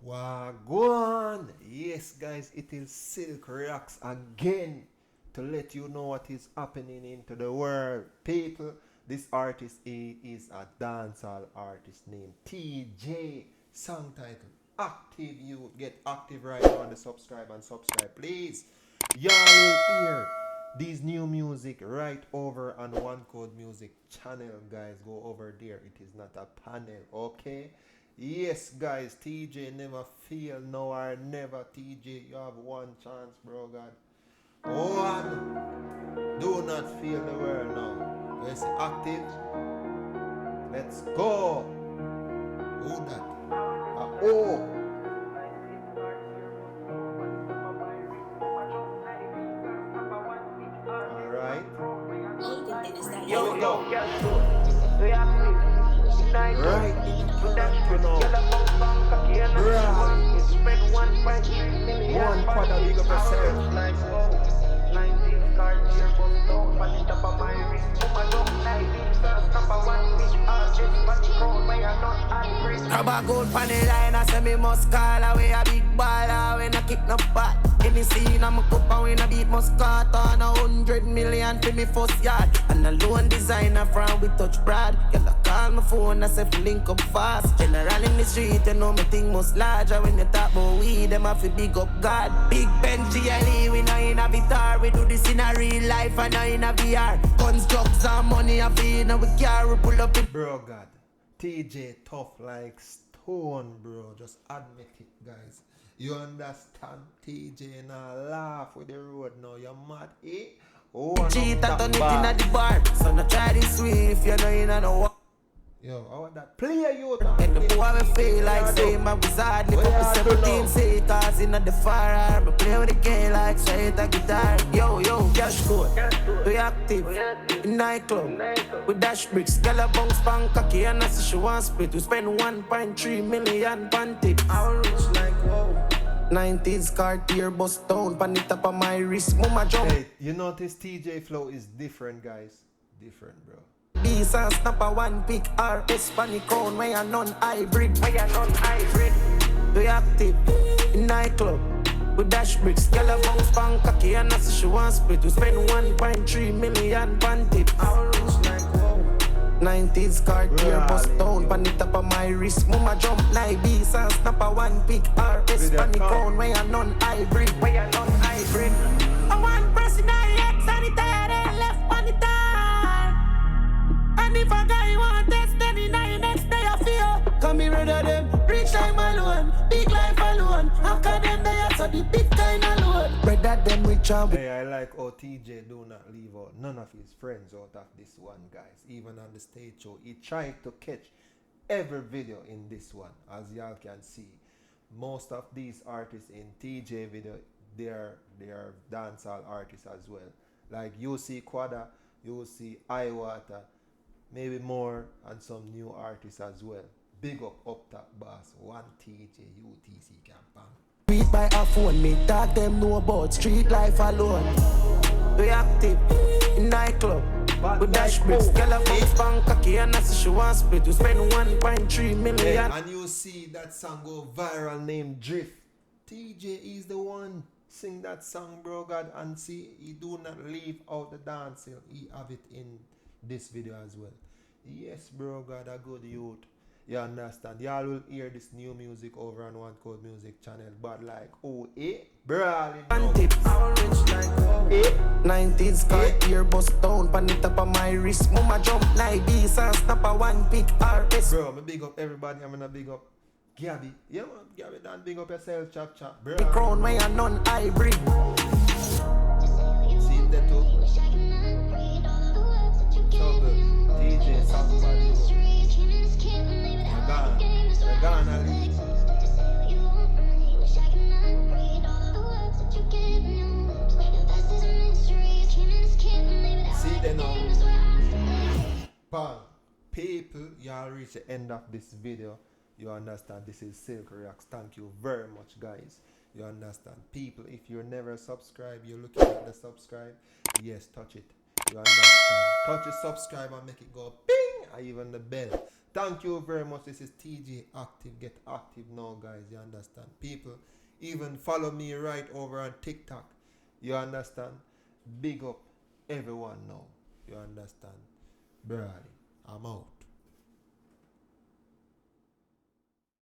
Wagwan! Yes, guys, it is Silk Rocks again to let you know what is happening into the world. People, this artist is a dancehall artist named Teejay. Song title Active Youth. Get active right now on the subscribe and subscribe, please. Y'all will hear these new music right over on One Code Music channel, guys. Go over there. It is not a panel, okay? Yes, guys, TJ never fail, no or never. TJ, you have one chance, bro, God. One, do not feel the world now. Let's active. Let's go. Who that? Oh. All right. Here we go. Right. One quarter big up yourself. Rubber gold pan the line, I say me must call away a big baller when I kick no bat. In the scene, I'm a cup and when I beat Moscato on 100 million for me first yard. And a loan designer from we touch Brad. Girl, I call my phone, I say link up fast. General in the street, you know me thing most larger. When you talk about weed, them have to big up God. Big Ben GLE, we know in a guitar. We do this in a real life and not in a VR. Guns, drugs and money, I feel now we carry pull up in. Bro, God. TJ tough like stone, bro. Just admit it, guys. You understand? TJ now laugh with the road now. You're mad, eh? Oh, cheat and turn it in at the bar. So no try this way if you know you know. Yo, I want that player you. And the boy we feel like say my wizard. Live up to 17 say cause in the fire. But play with the game like say it a guitar. Yo, cash code. We active in nightclub. We dash bricks. Girl a bounce pan cocky and I say she want split. We spend 1.3 million pan tips. Our rich like whoa. 90s Cartier bust down. Pan the top of my wrist. Mama jump. Hey, you notice TJ flow is different, guys. Different, bro. Bees and snap a one pick RS panic crown where you non-hybrid. We active in nightclub with dash bricks. Girl a bounce pan cocky and I say she want split. We spend 1.3 million pan tips. Our rich like whoa. 90s Cartier bust down pan the top of my wrist. Mama jump like bees and snap a one pick RS panic crown where you non-hybrid. I want press in the X and it tired left on the time. And if a guy want test, then in the next day I feel. Come here, rid of them, rich time alone, big life alone. After them, they are so the big kind alone. Brother them rich and hey, I like how TJ do not leave out none of his friends out of this one, guys. Even on the stage show, he tried to catch every video in this one. As y'all can see, most of these artists in TJ video, they are dancehall artists as well. Like you see Quada, you see Iwater, maybe more, and some new artists as well. Big up top boss, one TJ UTC campaign. beat by a phone, me talk them know about street life alone. We active in nightclub. We dash bricks, girl a bounce pan cocky and I say she want split. We spend 1.3 million. Hey, and you see that song go viral named Drift. TJ is the one sing that song, bro, God, and see he do not leave out the dance. He have it in this video as well. Yes, bro, God, a good youth. You understand? Y'all will hear this new music over on One Code Music channel, but like, oh, brawling. Orange like 90s Cartier bust down, pan the top of my wrist. Mama jump like bees and snap a one pick RS. Bro, me big up everybody. I'm gonna big up Gabby. Yeah, man, Gabby, don't big up yourself, chap, bro. The crown where you non-hybrid. See that too? Trouble, TJ, somebody. Gonna leave. See them now. Bang. People, y'all reach the end of this video. You understand this is Silk Rocks. Thank you very much, guys. You understand? People, if you're never subscribed, you're looking at the subscribe. Yes, touch it. You understand? Touch the subscribe and make it go ping. And even the bell. Thank you very much. This is TJ Active. Get active now, guys. You understand? People, even follow me right over on TikTok. You understand? Big up everyone now. You understand? Brady, I'm out.